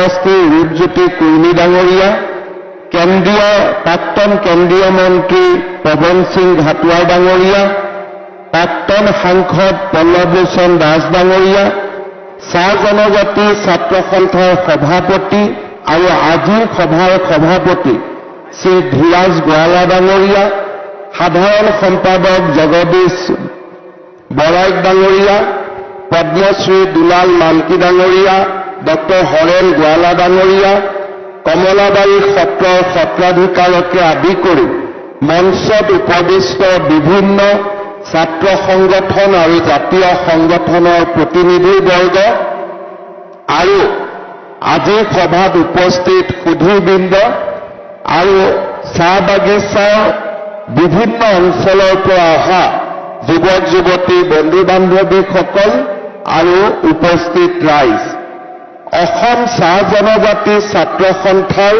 সমষ্টিৰ ৰূপজ্যোতি কুৰ্মী ডাঙৰীয়া, প্ৰাক্তন কেন্দ্ৰীয় মন্ত্ৰী পৱন সিং ঘাটোৱাৰ ডাঙৰীয়া, প্ৰাক্তন সাংসদ পল্লৱ লোচন দাস ডাঙৰীয়া, চাহ জনজাতি ছাত্ৰ সন্থাৰ সভাপতি আৰু আজিৰ সভাৰ সভাপতি শ্ৰী ধীৰাজ গোৱালা ডাঙৰীয়া, সাধাৰণ সম্পাদক জগদীশ বৰাইক ডাঙৰীয়া, পদ্মশ্ৰী দুলাল মালকী ডাঙৰীয়া, ডক্টৰ হৰেন গোৱালা ডাঙৰীয়া, কমলাবাৰী সত্ৰৰ সত্ৰাধিকাৰকে আদি কৰি মঞ্চত উপবিষ্ট বিভিন্ন ছাত্ৰ সংগঠন আৰু জাতীয় সংগঠনৰ প্ৰতিনিধিবৰ্গ আৰু আজিৰ সভাত উপস্থিত সুধীবৃন্দ আৰু চাহ বাগিচাৰ বিভিন্ন অঞ্চলৰ পৰা অহা যুৱক যুৱতী বন্ধু বান্ধৱীসকল আৰু উপস্থিত ৰাইজ, অসম চাহ জনজাতি ছাত্ৰ সন্থাৰ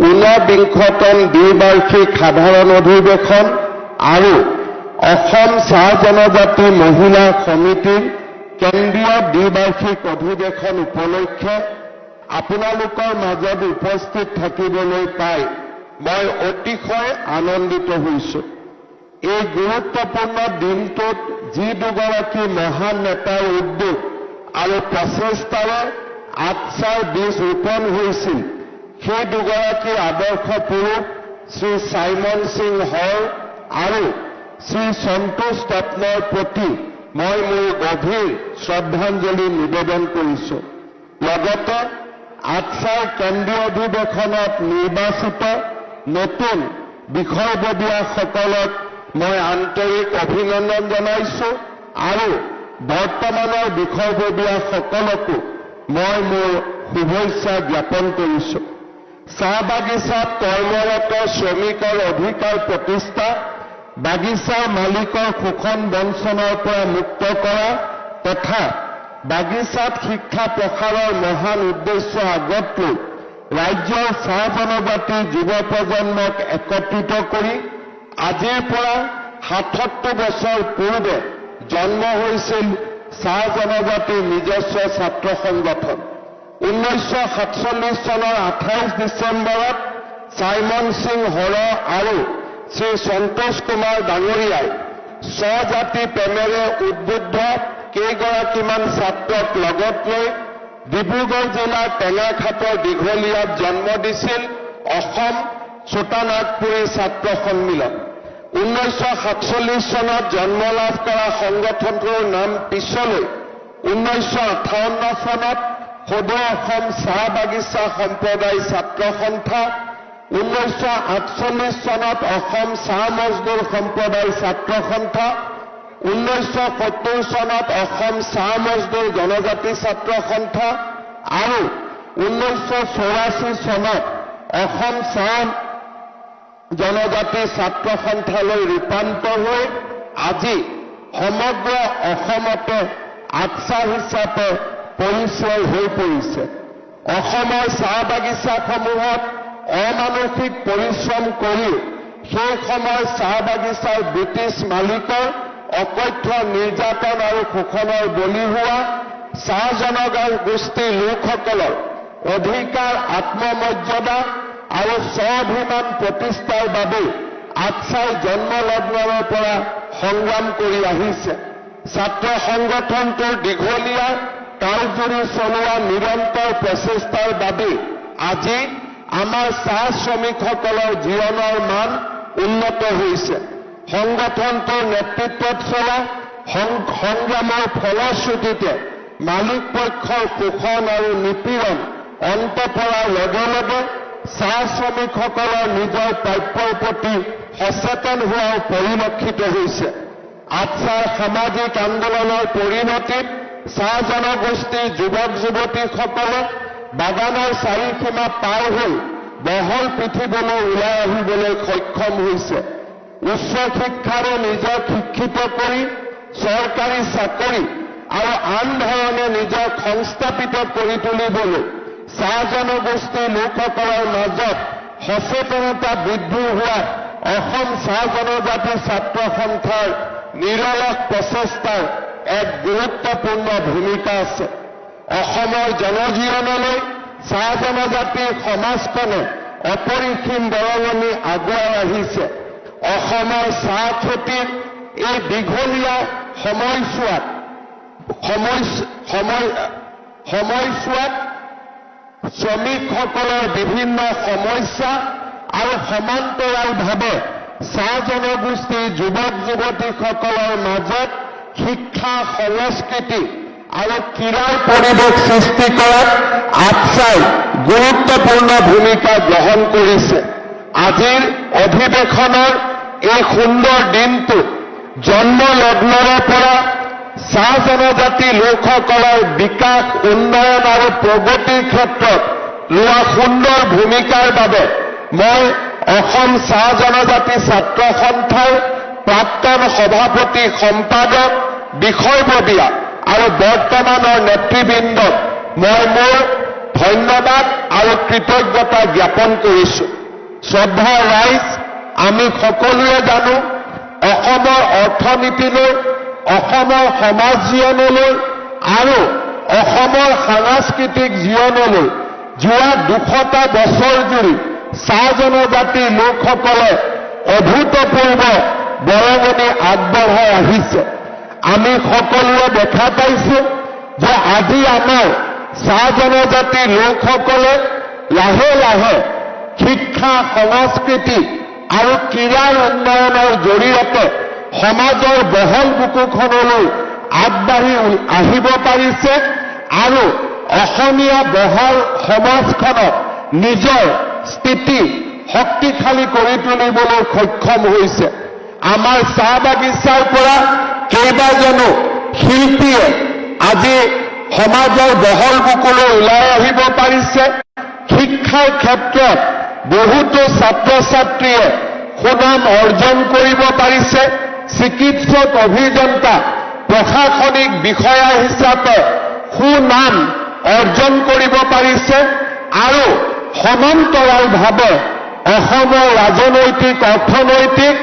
ঊনবিংশতম দ্বিবাৰ্ষিক সাধাৰণ অধিৱেশন আৰু অসম চাহ জনজাতি মহিলা সমিতিৰ কেন্দ্ৰীয় দ্বিবাৰ্ষিক অধিৱেশন উপলক্ষে আপোনালোকৰ মাজত উপস্থিত থাকিবলৈ পাই মই অতিশয় আনন্দিত হৈছোঁ। এই গুৰুত্বপূৰ্ণ দিনটোত যি দুগৰাকী মহান নেতাৰ উদ্যোগ আৰু প্ৰচেষ্টাৰে আঠচাৰ বীজ ৰোপণ হৈছিল, সেই দুগৰাকী আদৰ্শ পুৰুষ শ্ৰী চাইমন সিং হৰ আৰু শ্ৰী সন্তোষ ৰত্নৰ প্ৰতি মই মোৰ গভীৰ শ্ৰদ্ধাঞ্জলি নিবেদন কৰিছোঁ। লগতে আঠচাৰ কেন্দ্ৰীয় অধিৱেশনত নিৰ্বাচিত নতুন বিষয়ববীয়াসকলক মই আন্তৰিক অভিনন্দন জনাইছোঁ আৰু বৰ্তমানৰ বিষয়ববীয়াসকলকো মই মোৰ শুভেচ্ছা জ্ঞাপন কৰিছোঁ। চাহ বাগিচাত কৰ্মৰত শ্ৰমিকৰ অধিকাৰ প্ৰতিষ্ঠা, বাগিচাৰ মালিকৰ শোষণ বঞ্চনাৰ পৰা মুক্ত কৰা তথা বাগিচাত শিক্ষা প্ৰসাৰৰ মহান উদ্দেশ্য আগত লৈ ৰাজ্যৰ চাহ জনজাতিৰ যুৱ প্ৰজন্মক একত্ৰিত কৰি আজিৰ পৰা ৭৭ বছৰ পূৰ্বে জন্ম হৈছিল চাহ জনজাতিৰ নিজস্ব ছাত্ৰ সংগঠন। 1947 চনৰ 28 ডিচেম্বৰত চাইমন সিং হৰ আৰু শ্ৰী সন্তোষ কুমাৰ ডাঙৰীয়াই স্বজাতি প্ৰেমেৰে উদ্বুদ্ধ কেইগৰাকীমান ছাত্ৰক লগত লৈ ডিব্ৰুগড় জিলাৰ টেঙাখাটৰ দীঘলীয়াত জন্ম দিছিল অসম ছোটানাগপুৰী ছাত্ৰ সন্মিলন। 1947 চনত জন্ম লাভ কৰা সংগঠনটোৰ নাম পিছলৈ 1958 চনত সদৌ অসম চাহ বাগিচা সম্প্ৰদায় ছাত্ৰ সন্থা, 1948 চনত অসম চাহ মজদুৰ সম্প্ৰদায় ছাত্ৰ সন্থা, 1970 চনত অসম চাহ মজদুৰ জনজাতি ছাত্ৰ সন্থা আৰু 1984 চনত অসম চাহ জনজাতি ছাত্ৰ সন্থালৈ ৰূপান্তৰ হৈ আজি সমগ্ৰ অসমতে আঠচাৰ হিচাপে পৰিচয় হৈ পৰিছে। অসমৰ চাহ বাগিচাসমূহত অমানসিক পৰিশ্ৰম কৰি সেই সময়ৰ চাহ বাগিচাৰ ব্ৰিটিছ মালিকৰ অকথ্য নিৰ্যাতন আৰু শোষণৰ বলি হোৱা চাহ জনগোষ্ঠীৰ লোকসকলৰ অধিকাৰ, আত্মমৰ্যাদা আৰু স্বাভিমান প্ৰতিষ্ঠাৰ বাবে আঠচাৰ জন্মলগ্নৰ পৰা সংগ্ৰাম কৰি আহিছে। ছাত্ৰ সংগঠনটোৰ দীঘলীয়া কালজুৰি চলোৱা নিৰন্তৰ প্ৰচেষ্টাৰ বাবে আজি আমাৰ চাহ শ্ৰমিকসকলৰ জীৱনৰ মান উন্নত হৈছে। সংগঠনটোৰ নেতৃত্বত চলা সংগ্ৰামৰ ফলশ্ৰুতিতে মালিক পক্ষৰ শোষণ আৰু নিপীড়ন অন্ত পৰাৰ লগে লগে চাহ শ্ৰমিকসকলৰ নিজৰ প্ৰাপ্যৰ প্ৰতি সচেতন হোৱাও পৰিলক্ষিত হৈছে। আঠচাৰ সামাজিক আন্দোলনৰ পৰিণতিত চাহ জনগোষ্ঠীৰ যুৱক যুৱতীসকলে বাগানৰ চাৰিসীমা পাৰ হৈ বহল পৃথিৱীলৈ ওলাই আহিবলৈ সক্ষম হৈছে। উচ্চ শিক্ষাৰে নিজক শিক্ষিত কৰি চৰকাৰী চাকৰি আৰু আন ধৰণে নিজক সংস্থাপিত কৰি তুলিবলৈ চাহ জনগোষ্ঠীৰ লোকসকলৰ মাজত সচেতনতা বৃদ্ধি হোৱা অসম চাহ জনজাতি ছাত্ৰ সন্থাৰ নিৰলস প্ৰচেষ্টাৰ এক গুৰুত্বপূৰ্ণ ভূমিকা আছে। অসমৰ জনজীৱনলৈ চাহ জনজাতিৰ সমাজখনে অপৰিসীম বৰঙণি আগুৱাই আহিছে। অসমৰ চাহ খেতিৰ এই দীঘলীয়া সময়ছোৱাত শ্ৰমিকসকলৰ বিভিন্ন সমস্যা আৰু সমান্তৰালভাৱে চাহ জনগোষ্ঠীৰ যুৱক যুৱতীসকলৰ মাজত শিক্ষা, সংস্কৃতি আৰু ক্ৰীড়াৰ পৰিৱেশ সৃষ্টি কৰাত আটছাই গুৰুত্বপূৰ্ণ ভূমিকা গ্ৰহণ কৰিছে। আজিৰ অধিৱেশনৰ এই সুন্দৰ দিনটো জন্মলগ্নৰে পৰা চাহ জনজাতি লোকসকলৰ বিকাশ, উন্নয়ন আৰু প্ৰগতিৰ ক্ষেত্ৰত লোৱা সুন্দৰ ভূমিকাৰ বাবে মই অসম চাহ জনজাতি ছাত্ৰ সন্থাৰ প্ৰাক্তন সভাপতি, সম্পাদক, বিষয়ববীয়া আৰু বৰ্তমানৰ নেতৃবৃন্দক মই মোৰ ধন্যবাদ আৰু কৃতজ্ঞতা জ্ঞাপন কৰিছো। শ্ৰদ্ধাৰ ৰাইজ, আমি সকলোৱে জানো অসমৰ অৰ্থনীতিলৈ, অসমৰ সমাজ জীৱনলৈ আৰু অসমৰ সাংস্কৃতিক জীৱনলৈ যোৱা 200টা বছৰ জুৰি চাহ জনজাতিৰ লোকসকলে অভূতপূৰ্ব বৰঙণি আগবঢ়াই আহিছে। আমি সকলোৱে দেখা পাইছো যে আজি আমাৰ চাহ জনজাতিৰ লোকসকলে লাহে লাহে শিক্ষা, সংস্কৃতি আৰু ক্ৰীড়াৰ উন্নয়নৰ জৰিয়তে সমাজৰ বহল বুকুখনলৈ আগবাঢ়ি আহিব পাৰিছে আৰু অসমীয়া বহল সমাজখনক নিজৰ স্থিতি শক্তিশালী কৰি তুলিবলৈ সক্ষম হৈছে। আমাৰ চাহ বাগিচাৰ পৰা কেইবাজনো শিল্পীয়ে আজি সমাজৰ বহল বুকুলৈ ওলাই আহিব পাৰিছে। শিক্ষাৰ ক্ষেত্ৰত বহুতো ছাত্ৰ ছাত্ৰীয়ে সুনাম অৰ্জন কৰিব পাৰিছে। চিকিৎসক, অভিযন্তা, প্ৰশাসনিক বিষয়া হিচাপে সুনাম অৰ্জন কৰিব পাৰিছে আৰু সমান্তৰালভাৱে অসমৰ ৰাজনৈতিক, অৰ্থনৈতিক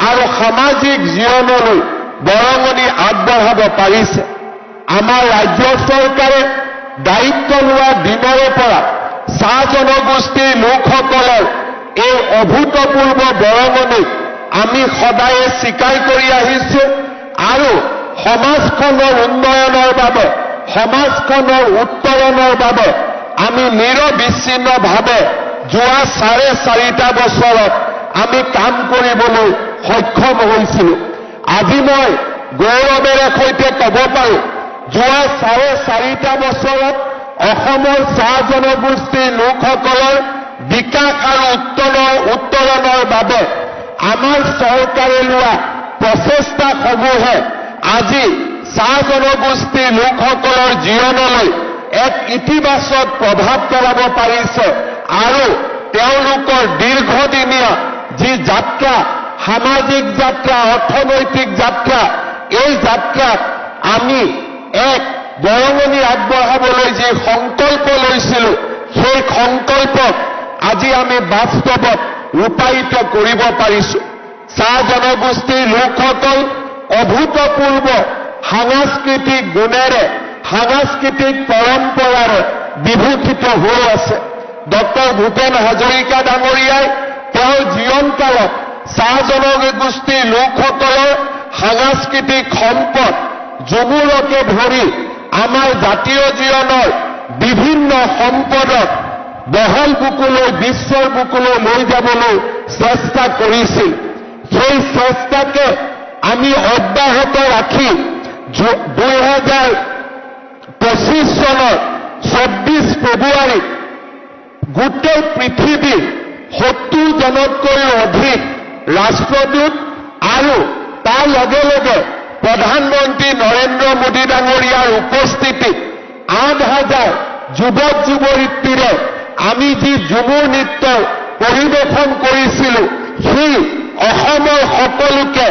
আৰু সামাজিক জীৱনলৈ বৰঙণি আগবঢ়াব পাৰিছে। আমাৰ ৰাজ্য চৰকাৰে দায়িত্ব লোৱা দিনৰে পৰা চাহ জনগোষ্ঠীৰ লোকসকলৰ এই অভূতপূৰ্ব বৰঙণিক আমি সদায়ে স্বীকাৰ কৰি আহিছো আৰু সমাজখনৰ উন্নয়নৰ বাবে, সমাজখনৰ উত্তৰণৰ বাবে আমি নিৰবিচ্ছিন্নভাৱে যোৱা 4.5 বছৰত আমি কাম কৰিবলৈ সক্ষম হৈছিলো। আজি মই গৌৰৱেৰে সৈতে ক'ব পাৰো, যোৱা 4.5 বছৰত অসমৰ চাহ জনগোষ্ঠীৰ লোকসকলৰ বিকাশ আৰু উত্তৰণৰ বাবে আমাৰ চৰকাৰে লোৱা প্ৰচেষ্টাসমূহে আজি চাহ জনগোষ্ঠীৰ লোকসকলৰ জীৱনলৈ এক ইতিবাচক প্ৰভাৱ পেলাব পাৰিছে আৰু তেওঁলোকৰ দীৰ্ঘদিনীয়া যি যাত্ৰা, সামাজিক যাত্ৰা, অৰ্থনৈতিক যাত্ৰা, এই যাত্ৰাত আমি এক বৰঙণি আগবঢ়াবলৈ যি সংকল্প লৈছিলো, সেই সংকল্পক আজি আমি বাস্তৱত ৰূপায়িত কৰিব পাৰিছো। চাহ জনগোষ্ঠীৰ লোকসকল অভূতপূৰ্ব সাংস্কৃতিক গুণেৰে, সাংস্কৃতিক পৰম্পৰাৰে বিভূষিত হৈ আছে। ডক্টৰ ভূপেন হাজৰিকা ডাঙৰীয়াই তেওঁৰ জীৱনকালত চাহ জনগোষ্ঠীৰ লোকসকলৰ সাংস্কৃতিক সম্পদ ঝুমুৰকে ধৰি আমাৰ জাতীয় জীৱনৰ বিভিন্ন সম্পদক বহল বুকুলৈ, বিশ্বৰ বুকুলৈ লৈ যাবলৈ চেষ্টা কৰিছিল। সেই চেষ্টাকে আমি অব্যাহত ৰাখি 2025 চনৰ 24 ফেব্ৰুৱাৰীত গোটেই পৃথিৱীৰ 70জনতকৈও অধিক ৰাষ্ট্ৰদূত আৰু তাৰ লগে লগে প্ৰধানমন্ত্ৰী নৰেন্দ্ৰ মোদী ডাঙৰীয়াৰ উপস্থিতিত 8,000 যুৱক যুৱতীৰে আমি যি ঝুমুৰ নৃত্য পৰিৱেশন কৰিছিলো, সি অসমৰ সকলোকে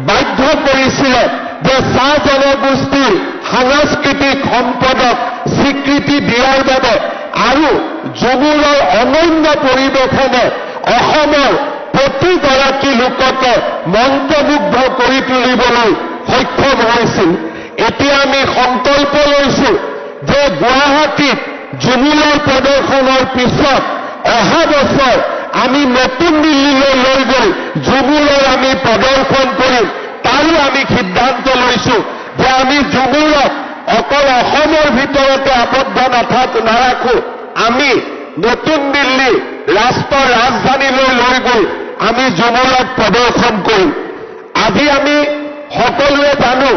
বাধ্য কৰিছিলে যে চাহ জনগোষ্ঠীৰ সাংস্কৃতিক সম্পদক স্বীকৃতি দিয়াৰ বাবে আৰু ঝুমুৰৰ অনন্য পৰিৱেশনে অসমৰ প্ৰতিগৰাকী লোককে মন্ত্ৰমুগ্ধ কৰি তুলিবলৈ সক্ষম হৈছিল। এতিয়া আমি সংকল্প লৈছো যে গুৱাহাটীত জুমুলৰ প্ৰদৰ্শনৰ পিছত অহা বছৰ আমি নতুন দিল্লীলৈ লৈ গৈ জুমুলৰ আমি প্ৰদৰ্শন কৰিম। তাৰো আমি সিদ্ধান্ত লৈছো যে আমি জুমুৰত অকল অসমৰ ভিতৰতে আবদ্ধ নাৰাখো, আমি নতুন দিল্লী ৰাষ্ট্ৰৰ ৰাজধানীলৈ লৈ গৈ আমি জুমুৰত প্ৰদৰ্শন কৰিম। আজি আমি সকলোৱে জানো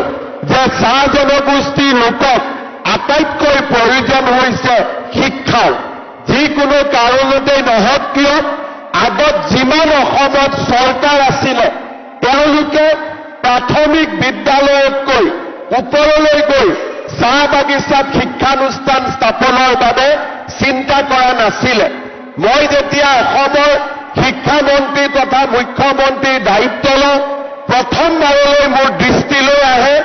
যে চাহ জনগোষ্ঠীৰ লোকক আটাইতকৈ প্ৰয়োজন হৈছে শিক্ষাৰ। যিকোনো কাৰণতে নহওক কিয় আগত যিমান অসমত চৰকাৰ আছিলে তেওঁলোকে প্ৰাথমিক বিদ্যালয়তকৈ ওপৰলৈ গৈ চাহ বাগিচাত শিক্ষানুষ্ঠান স্থাপনৰ বাবে চিন্তা কৰা নাছিলে। মই যেতিয়া অসমৰ শিক্ষামন্ত্ৰী তথা মুখ্যমন্ত্ৰীৰ দায়িত্ব লওঁ প্ৰথমবাৰলৈ মোৰ দৃষ্টিলৈ আহে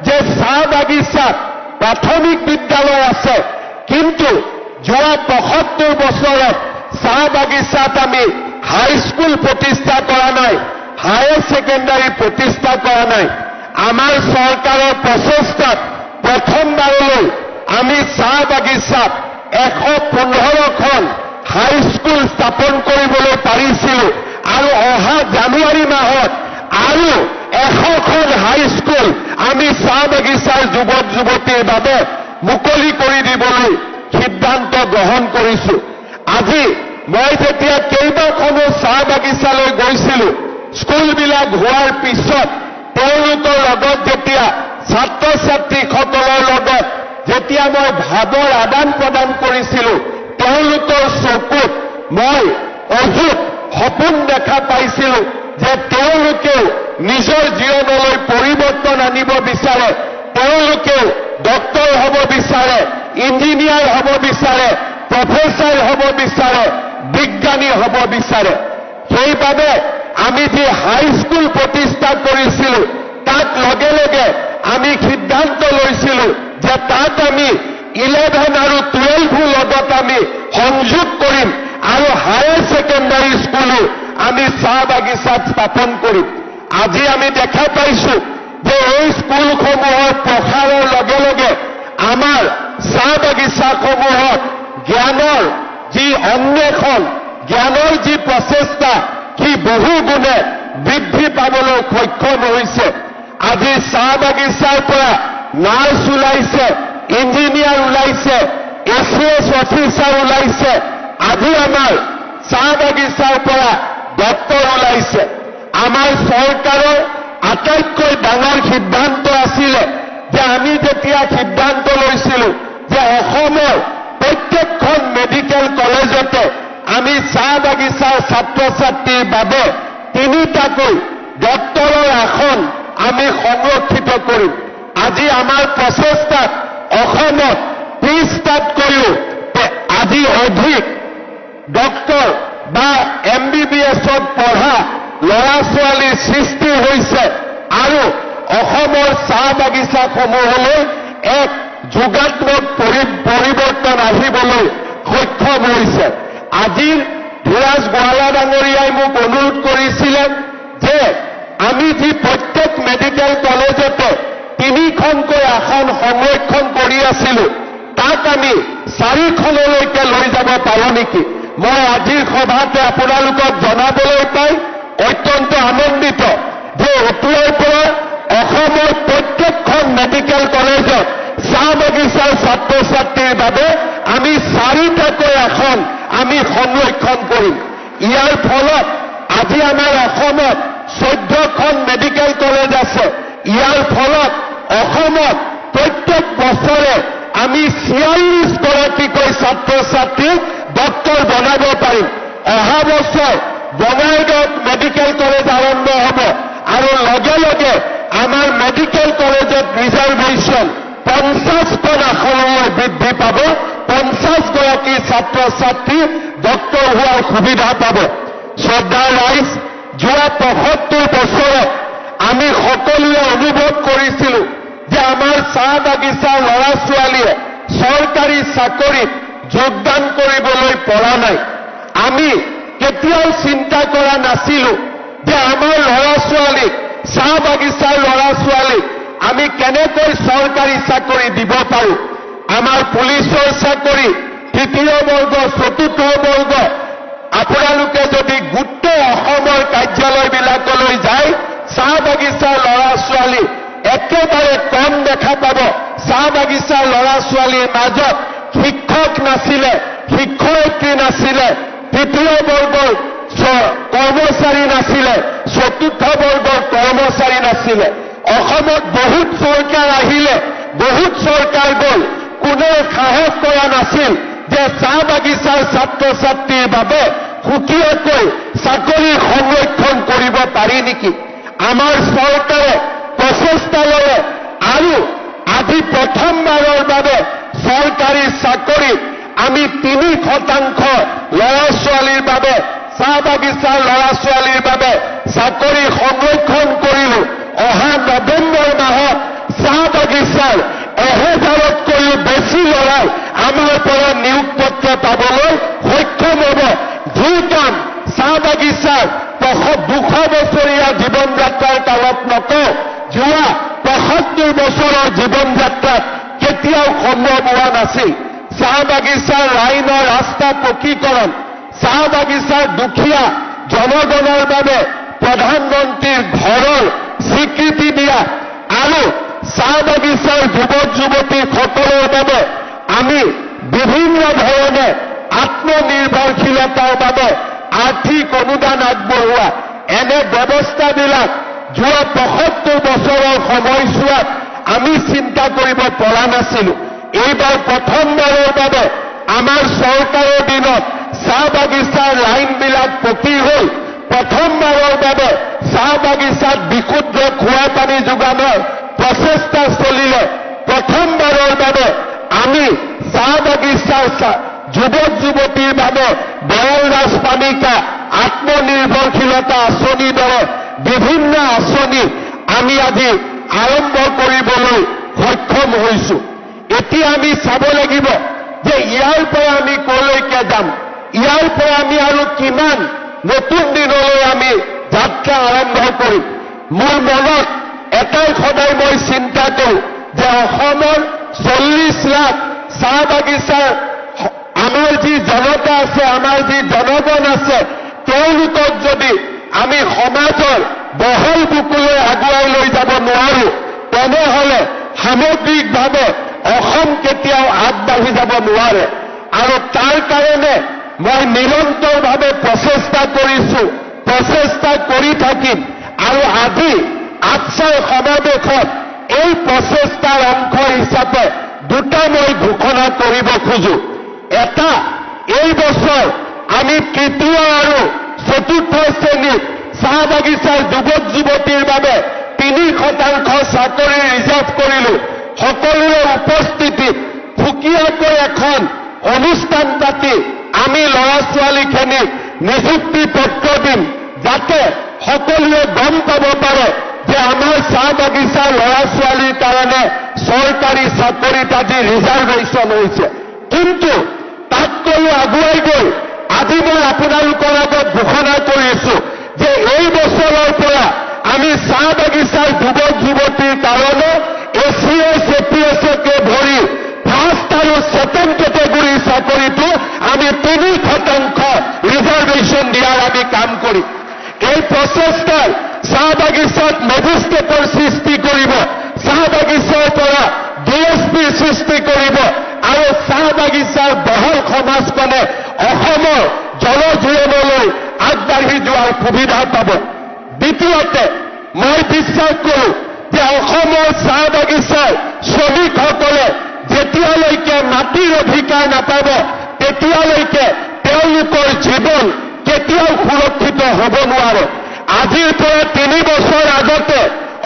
যে চাহ বাগিচাত প্ৰাথমিক বিদ্যালয় আছে, কিন্তু যোৱা ৭৫ বছৰত চাহ বাগিচাত আমি হাইস্কুল প্ৰতিষ্ঠা কৰা নাই, হায়াৰ ছেকেণ্ডাৰী প্ৰতিষ্ঠা কৰা নাই। আমাৰ চৰকাৰৰ প্ৰচেষ্টাত প্ৰথমবাৰলৈ আমি চাহ বাগিচাত ১১৫খন হাইস্কুল স্থাপন কৰিবলৈ পাৰিছিলো আৰু অহা জানুৱাৰী মাহত আৰু ১০০খন হাইস্কুল আমি চাহ বাগিচাৰ যুৱক যুৱতীৰ বাবে মুকলি কৰি দিবলৈ সিদ্ধান্ত গ্ৰহণ কৰিছো। আজি মই যেতিয়া কেইবাখনো চাহ বাগিচালৈ গৈছিলো, স্কুলবিলাক হোৱাৰ পিছত তেওঁলোকৰ লগত যেতিয়া ছাত্ৰ ছাত্ৰীসকলৰ লগত যেতিয়া মই ভাৱৰ আদান প্ৰদান কৰিছিলো, তেওঁলোকৰ চকুত মই অদ্ভুত সপোন দেখা পাইছিলো যে তেওঁলোকেও নিজৰ জীৱনলৈ পৰিৱৰ্তন আনিব বিচাৰে, তেওঁলোকেও ডক্তৰ হ'ব বিচাৰে, ইঞ্জিনিয়াৰ হ'ব বিচাৰে, প্ৰফেচাৰ হ'ব বিচাৰে, বিজ্ঞানী হ'ব বিচাৰে। সেইবাবে আমি যি হাইস্কুল প্ৰতিষ্ঠা কৰিছিলো তাত লগে লগে আমি সিদ্ধান্ত লৈছিলো যে তাত আমি 11 আৰু 12 লগত আমি সংযোগ কৰিম আৰু হায়াৰ ছেকেণ্ডাৰী স্কুলো আমি চাহ বাগিচাত স্থাপন কৰিম। আজি আমি দেখা পাইছো যে এই স্কুলসমূহৰ প্ৰসাৰৰ লগে লগে আমাৰ চাহ বাগিচাসমূহত জ্ঞানৰ যি অন্বেষণ, জ্ঞানৰ যি প্ৰচেষ্টা সি বহু গুণে বৃদ্ধি পাবলৈ সক্ষম হৈছে। আজি চাহ বাগিচাৰ পৰা নাৰ্ছ ওলাইছে, ইঞ্জিনিয়াৰ ওলাইছে, ACS অফিচাৰ ওলাইছে, আজি আমাৰ চাহ বাগিচাৰ পৰা ডক্তৰ ওলাইছে। আমাৰ চৰকাৰৰ আটাইতকৈ ডাঙৰ সিদ্ধান্ত আছিলে যে আমি যেতিয়া সিদ্ধান্ত লৈছিলো যে অসমৰ প্ৰত্যেকখন মেডিকেল কলেজতে আমি চাহ বাগিচাৰ ছাত্ৰ ছাত্ৰীৰ বাবে 3টাকৈ ডক্তৰৰ আসন আমি সংৰক্ষিত কৰিম। আজি আমাৰ প্ৰচেষ্টাত অসমত 30টাতকৈও আজি অধিক ডক্তৰ বা MBBSত পঢ়া ল'ৰা ছোৱালীৰ সৃষ্টি হৈছে আৰু অসমৰ চাহ বাগিচাসমূহলৈ এক যোগাত্মক পৰিৱৰ্তন আহিবলৈ সক্ষম হৈছে। আজিৰ ধীৰাজ গোৱালা ডাঙৰীয়াই মোক অনুৰোধ কৰিছিলে যে আমি যি প্ৰত্যেক মেডিকেল কলেজতে 3খনকৈ আসন সংৰক্ষণ কৰি আছিলো তাক আমি 4খনলৈকে লৈ যাব পাৰো নেকি। মই আজিৰ সভাতে আপোনালোকক জনাবলৈ পাই অত্যন্ত আনন্দিত যে এতিয়াৰ পৰা অসমৰ প্ৰত্যেকখন মেডিকেল কলেজত চাহ বাগিচাৰ ছাত্ৰ ছাত্ৰীৰ বাবে আমি 4টাকৈ আসন আমি সংৰক্ষণ কৰিম। ইয়াৰ ফলত আজি আমাৰ অসমত 14খন মেডিকেল কলেজ আছে। ইয়াৰ ফলত অসমত প্ৰত্যেক বছৰে আমি 46গৰাকীকৈ ছাত্ৰ ছাত্ৰীক ডক্তৰ বনাব পাৰিম। অহা বছৰ বঙাইগাঁৱত মেডিকেল কলেজ আৰম্ভ হ'ব আৰু লগে লগে আমাৰ মেডিকেল কলেজত ৰিজাৰ্ভেশ্যন 50খন আসনলৈ বৃদ্ধি পাব। 50গৰাকী ছাত্ৰ ছাত্ৰী ডক্তৰ হোৱাৰ সুবিধা পাব। শ্ৰদ্ধাৰ ৰাইজ, যোৱা 75 বছৰত আমি সকলোৱে অনুভৱ কৰিছিলো যে আমাৰ চাহ বাগিচাৰ ল'ৰা ছোৱালীয়ে চৰকাৰী চাকৰিত যোগদান কৰিবলৈ পৰা নাই। আমি কেতিয়াও চিন্তা কৰা নাছিলো যে আমাৰ ল'ৰা ছোৱালীক, চাহ বাগিচাৰ ল'ৰা ছোৱালীক আমি কেনেকৈ চৰকাৰী চাকৰি দিব পাৰো। আমাৰ পুলিচৰ চাকৰি, তৃতীয় বৰ্গ চতুৰ্থ বৰ্গ আপোনালোকে যদি গোটেই অসমৰ কাৰ্যালয়বিলাকলৈ যায় চাহ বাগিচাৰ ল'ৰা ছোৱালী একেবাৰে কম দেখা পাব। চাহ বাগিচাৰ ল'ৰা ছোৱালীৰ মাজত শিক্ষক নাছিলে, শিক্ষয়িত্ৰী নাছিলে, তৃতীয় বৰ্গৰ কৰ্মচাৰী নাছিলে, চতুৰ্থ বৰ্গৰ কৰ্মচাৰী নাছিলে। অসমত বহুত চৰকাৰ আহিলে, বহুত চৰকাৰ গ'ল, কোনেও সাহস কৰা নাছিল যে চাহ বাগিচাৰ ছাত্ৰ ছাত্ৰীৰ বাবে সুকীয়াকৈ চাকৰি সংৰক্ষণ কৰিব পাৰি নেকি। আমাৰ চৰকাৰে প্ৰচেষ্টা ল'লে আৰু আজি প্ৰথমবাৰৰ বাবে চৰকাৰী চাকৰিত আমি 3% ল'ৰা ছোৱালীৰ বাবে চাহ বাগিচাৰ ল'ৰা ছোৱালীৰ বাবে চাকৰি সংৰক্ষণ কৰিলো। অহা নৱেম্বৰ মাহত চাহ বাগিচাৰ 1000তকৈও বেছি ল'ৰাই আমাৰ পৰা নিয়োগ পত্ৰ পাবলৈ সক্ষম হ'ব। যি কাম চাহ বাগিচাৰ 200 বছৰীয়া জীৱন যাত্ৰাৰ কালত নকওঁ, যোৱা 75 বছৰৰ জীৱন যাত্ৰাত কেতিয়াও সম্ভৱ হোৱা নাছিল। চাহ বাগিচাৰ লাইনৰ ৰাস্তা পকীকৰণ, চাহ বাগিচাৰ দুখীয়া জনগণৰ বাবে প্ৰধানমন্ত্ৰীৰ ঘৰৰ স্বীকৃতি দিয়া আৰু চাহ বাগিচাৰ যুৱক যুৱতীসকলৰ বাবে আমি বিভিন্ন ধৰণে আত্মনিৰ্ভৰশীলতাৰ বাবে আৰ্থিক অনুদান আগবঢ়োৱা, এনে ব্যৱস্থাবিলাক যোৱা 75 বছৰৰ সময়ছোৱাত আমি চিন্তা কৰিব পৰা নাছিলো। এইবাৰ প্ৰথমবাৰৰ বাবে আমাৰ চৰকাৰৰ দিনত চাহ বাগিচাৰ লাইনবিলাক পকী হ'ল। প্ৰথমবাৰৰ বাবে চাহ বাগিচাত বিশুদ্ধ খোৱা পানী যোগানৰ প্ৰচেষ্টা চলিলে। প্ৰথমবাৰৰ বাবে আমি চাহ বাগিচাৰ যুৱক যুৱতীৰ বাবে বৰল ৰাজপানিকা আত্মনিৰ্ভৰশীলতা আঁচনিৰ দৰে বিভিন্ন আঁচনি আমি আজি আৰম্ভ কৰিবলৈ সক্ষম হৈছো। এতিয়া আমি চাব লাগিব যে ইয়াৰ পৰা আমি কলৈকে যাম, ইয়াৰ পৰা আমি আৰু কিমান নতুন দিনলৈ আমি যাত্ৰা আৰম্ভ কৰিম। মোৰ মনত এটাই সদায় মই চিন্তা কৰোঁ যে অসমৰ 40 লাখ চাহ বাগিচাৰ আমাৰ যি জনতা আছে, আমাৰ যি জনগণ আছে, তেওঁলোকক যদি আমি সমাজৰ বহল বুকুলৈ আগুৱাই লৈ যাব নোৱাৰো, তেনেহলে সামগ্ৰিকভাৱে অসম কেতিয়াও আগবাঢ়ি যাব নোৱাৰে। আৰু তাৰ কাৰণে মই নিৰন্তৰভাৱে প্ৰচেষ্টা কৰিছো, প্ৰচেষ্টা কৰি থাকিম। আৰু আজি আটছাৰ সমাৱেশত এই প্ৰচেষ্টাৰ অংশ হিচাপে দুটা মই ঘোষণা কৰিব খোজো। এটা, এই বছৰ আমি তৃতীয় আৰু চতুৰ্থ শ্ৰেণীত চাহ বাগিচাৰ যুৱক যুৱতীৰ বাবে 3% চাকৰি ৰিজাৰ্ভ কৰিলো। সকলোৰে উপস্থিতিত সুকীয়াকৈ এখন অনুষ্ঠান পাতি আমি ল'ৰা ছোৱালীখিনিক নিযুক্তি পত্ৰ দিম, যাতে সকলোৱে গম পাব পাৰে যে আমাৰ চাহ বাগিচাৰ ল'ৰা ছোৱালীৰ কাৰণে চৰকাৰী চাকৰিত আজি ৰিজাৰ্ভেশ্যন হৈছে। কিন্তু তাতকৈও আগুৱাই গৈ আজি মই আপোনালোকৰ আগত ঘোষণা কৰিছো যে এই বছৰৰ পৰা আমি চাহ বাগিচাৰ যুৱক যুৱতীৰ কাৰণে ACS APSকে ধৰি ফাৰ্ষ্ট আৰু ছেকেণ্ড কেটেগৰীৰ চাকৰিটো আমি 3% ৰিজাৰ্ভেশ্যন দিয়াৰ আমি কাম কৰিম। এই প্ৰচেষ্টাই চাহ বাগিচাত মেজিষ্ট্ৰেটৰ সৃষ্টি কৰিব, চাহ বাগিচাৰ পৰা DSP সৃষ্টি কৰিব আৰু চাহ বাগিচাৰ বহল সমাজখনে অসমৰ জনজীৱনলৈ আগবাঢ়ি যোৱাৰ সুবিধা পাব। দ্বিতীয়তে, মই বিশ্বাস কৰোঁ যে অসমৰ চাহ বাগিচাৰ শ্ৰমিকসকলে যেতিয়ালৈকে মাটিৰ অধিকাৰ নাপাব, তেতিয়ালৈকে তেওঁলোকৰ জীৱন কেতিয়াও সুৰক্ষিত হ'ব নোৱাৰে। আজিৰ পৰা 3 বছৰ আগতে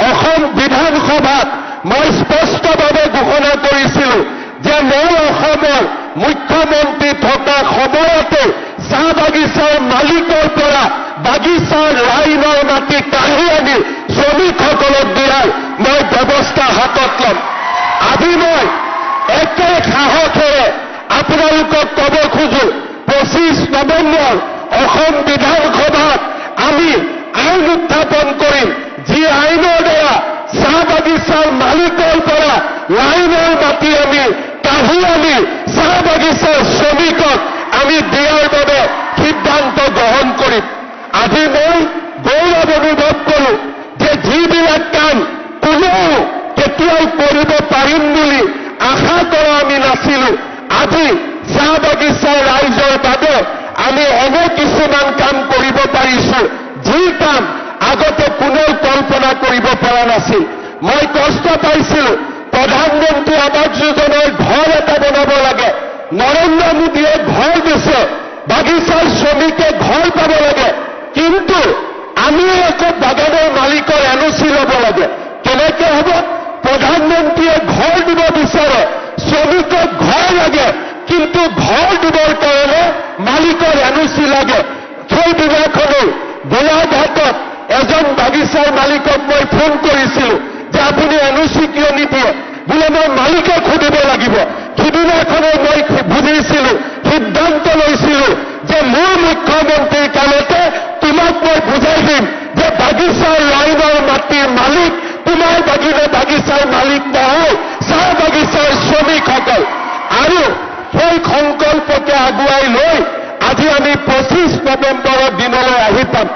অসম বিধানসভাত মই স্পষ্টভাৱে ঘোষণা কৰিছিলো যে মই অসমৰ মুখ্যমন্ত্ৰী থকা সময়তে চাহ বাগিচাৰ মালিকৰ পৰা বাগিচাৰ লাইনৰ মাটি কাঢ়ি আনি শ্ৰমিকসকলক দিয়াৰ মই ব্যৱস্থা হাতত ল'ম। আজি মই একে সাহসেৰে আপোনালোকক ক'ব খোজো, 25 নৱেম্বৰ অসম বিধানসভাত আমি আইন উত্থাপন কৰিম, যি আইনৰ দ্বাৰা চাহ বাগিচাৰ মালিকৰ পৰা লাইনৰ মাটি আমি তাহো আমি চাহ বাগিচাৰ শ্ৰমিকক আমি দিয়াৰ বাবে সিদ্ধান্ত গ্ৰহণ কৰিম। আজি মই গৌৰৱ অনুভৱ কৰোঁ যে যিবিলাক কাম কোনেও কেতিয়াও কৰিব পাৰিম বুলি আশা কৰা আমি নাছিলো, আজি চাহ বাগিচাৰ ৰাইজৰ বাবে আমি এনে কিছুমান কাম কৰিব পাৰিছো যি কাম আগতে কোনেও কল্পনা কৰিব পৰা নাছিল। মই কষ্ট পাইছিলো, প্ৰধানমন্ত্ৰী আৱাস যোজনাৰ ঘৰ এটা বনাব লাগে, নৰেন্দ্ৰ মোদীয়ে ঘৰ দিছে, বাগিচাৰ শ্ৰমিকে ঘৰ পাব লাগে, কিন্তু আমি আকৌ বাগানৰ মালিকৰ এনঅচি ল'ব লাগে। কেনেকে হ'ব? প্ৰধানমন্ত্ৰীয়ে ঘৰ দিব বিচাৰে, শ্ৰমিকক ঘৰ লাগে, কিন্তু ঘৰ দিবৰ কাৰণে মালিকৰ এনঅচি লাগে। সেই দিনাখনেই গোলাঘাটত এজন বাগিচাৰ মালিকক মই ফোন কৰিছিলো যে আপুনি এনঅচি কিয় নিদিয়ে? বোলে মই মালিকক সুধিব লাগিব। সিদিনাখনেই মই বুজিছিলো, সিদ্ধান্ত লৈছিলো যে মোৰ মুখ্যমন্ত্ৰীৰ কালতে তোমাক মই বুজাই দিম যে বাগিচাৰ লাইনৰ মাটিৰ মালিক তোমাৰ বাগিচাৰ মালিক নহয়, চাহ বাগিচাৰ শ্ৰমিকসকল। আৰু সেই সংকল্পকে আগুৱাই লৈ আজি আমি 25 নৱেম্বৰৰ দিনলৈ আহি পাম।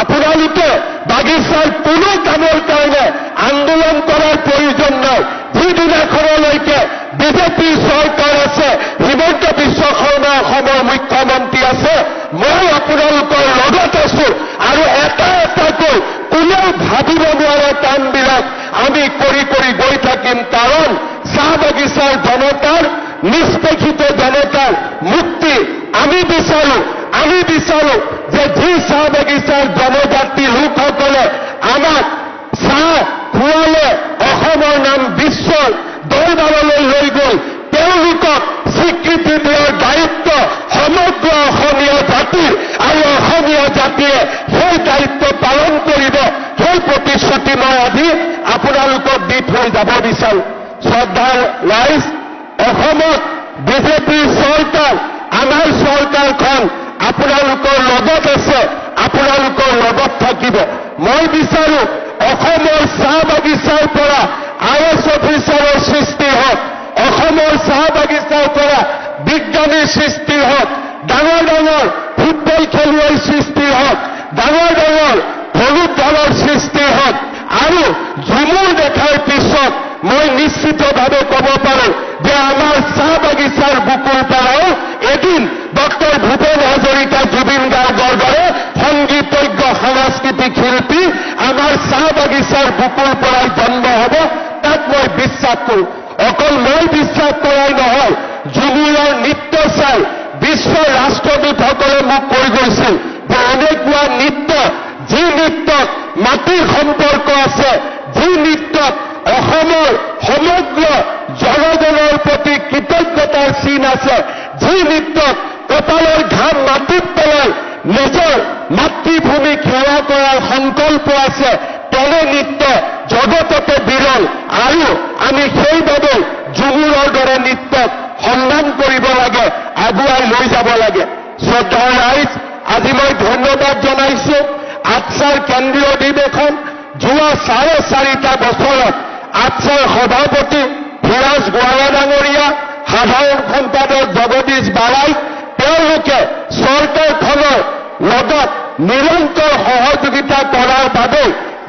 আপোনালোকে বাগিচাৰ কোনো কামৰ কাৰণে আন্দোলন কৰাৰ প্ৰয়োজন নাই। যিদিনাখনলৈকে বিজেপি চৰকাৰ আছে, হিমন্ত বিশ্ব শৰ্মা অসমৰ মুখ্যমন্ত্ৰী আছে, মই আপোনালোকৰ লগত আছো আৰু এটা এটাকৈ কোনেও ভাবিব নোৱাৰা কামবিলাক আমি কৰি কৰি গৈ থাকিম। কাৰণ চাহ বাগিচাৰ জনতাৰ, নিষ্পেষিত জনতাৰ মুক্তি আমি বিচাৰো যে যি চাহ বাগিচাৰ জনজাতি লোকসকলে আমাক চাহ খুৱালে, অসমৰ নাম বিশ্বৰ দৰবাৰলৈ লৈ গ'ল, তেওঁলোকক স্বীকৃতি দিয়াৰ দায়িত্ব সমগ্ৰ অসমীয়া জাতিৰ আৰু অসমীয়া জাতিয়ে সেই দায়িত্ব পালন কৰিব। সেই প্ৰতিশ্ৰুতি মই আজি আপোনালোকক দি থৈ যাব বিচাৰো। শ্ৰদ্ধাৰ ৰাইজ, অসমত বিজেপিৰ চৰকাৰ, আমাৰ চৰকাৰখন আপোনালোকৰ লগত আছে, আপোনালোকৰ লগত থাকিব। মই বিচাৰো অসমৰ চাহ বাগিচাৰ পৰা IAS অফিচাৰৰ সৃষ্টি হওক, অসমৰ চাহ বাগিচাৰ পৰা বিজ্ঞানীৰ সৃষ্টি হওক, ডাঙৰ ডাঙৰ ফুটবল খেলুৱৈৰ সৃষ্টি হওক, ডাঙৰ ডাঙৰ হলুদ দলৰ সৃষ্টি হওক। আৰু ঝুমুৰ দেখাৰ পিছত মই নিশ্চিতভাৱে ক'ব পাৰো যে আমাৰ চাহ বাগিচাৰ বুকুৰ পৰাও এদিন ডক্টৰ ভূপেন হাজৰিকা, জুবিন গাৰ্গৰ দৰে সংগীতজ্ঞ সাংস্কৃতিক শিল্পী আমাৰ চাহ বাগিচাৰ বুকুৰ পৰাই জন্ম হ'ব, তাক মই বিশ্বাস কৰোঁ। অকল মই বিশ্বাস কৰাই নহয়, ঝুমুৰৰ নৃত্য চাই বিশ্বৰ ৰাষ্ট্ৰদূতসকলে মোক কৈ গৈছিল যে এনেকুৱা নৃত্য, যি নৃত্যত মাটিৰ সম্পৰ্ক আছে, যি নৃত্যত অসমৰ সমগ্ৰ জনগণৰ প্ৰতি কৃতজ্ঞতাৰ চিন আছে, যি নৃত্যত কপালৰ ঘাম মাটিত পেলাই নিজৰ মাতৃভূমিক সেৱা কৰাৰ সংকল্প আছে, তেনে নৃত্য জগততে বিৰল। আৰু আমি সেইবাবে ঝুমুৰৰ দৰে নৃত্যক সন্মান কৰিব লাগে, আগুৱাই লৈ যাব লাগে। শ্ৰদ্ধাৰ ৰাইজ, আজি মই ধন্যবাদ জনাইছো আটছাৰ কেন্দ্ৰীয় অধিৱেশন যোৱা 4.5 বছৰত আটছাৰ সভাপতি ফিৰাজ গোৱালা ডাঙৰীয়া, সাধাৰণ সম্পাদক জগদীশ বাৰাই, তেওঁলোকে চৰকাৰখনৰ লগত নিৰন্তৰ সহযোগিতা কৰাৰ বাবে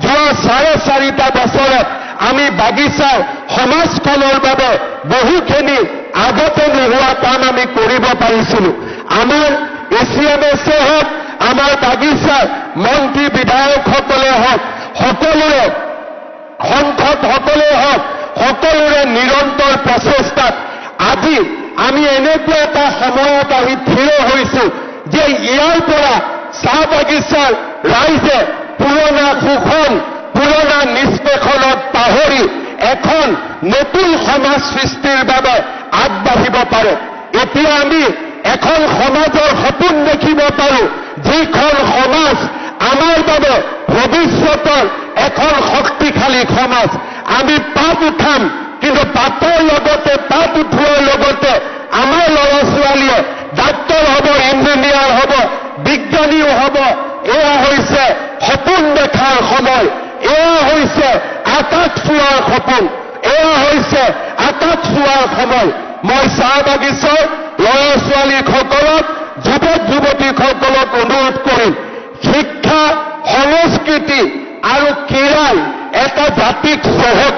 যোৱা 4.5 বছৰত আমি বাগিচাৰ সমাজখনৰ বাবে বহুখিনি আগতে নোহোৱা কাম আমি কৰিব পাৰিছিলো। আমাৰ ACMSে হওক, আমাৰ বাগিচাৰ মন্ত্ৰী বিধায়কসকলে হওক, সকলোৰে সংসদসকলে হওক, সকলোৰে নিৰন্তৰ প্ৰচেষ্টাত আজি আমি এনেকুৱা এটা সময়ত আহি থিয় হৈছো যে ইয়াৰ পৰা চাহ বাগিচাৰ ৰাইজে পুৰণা শোষণ, পুৰণা নিষ্পেষণত পাহৰি এখন নতুন সমাজ সৃষ্টিৰ বাবে আগবাঢ়িব পাৰে। এতিয়া আমি এখন সমাজৰ সপোন দেখিব পাৰো, যিখন সমাজ আমাৰ বাবে ভৱিষ্যতৰ এখন শক্তিশালী সমাজ। আমি পাত উঠাম, কিন্তু পাতৰ লগতে পাত উঠোৱাৰ লগতে আমাৰ ল'ৰা ছোৱালীয়ে ডাক্তৰ হ'ব, ইঞ্জিনিয়াৰ হ'ব, বিজ্ঞানীও হ'ব। এয়া হৈছে সপোন দেখাৰ সময়, এয়া হৈছে আকাশ চোৱাৰ সপোন, এয়া হৈছে আকাশ চোৱাৰ সময়। মই চাহ বাগিচাৰ ল'ৰা ছোৱালীসকলক যুৱক যুৱতীসকলক অনুৰোধ কৰিম, শিক্ষা, সংস্কৃতি আৰু ক্ৰীড়াই এটা জাতিক চহকী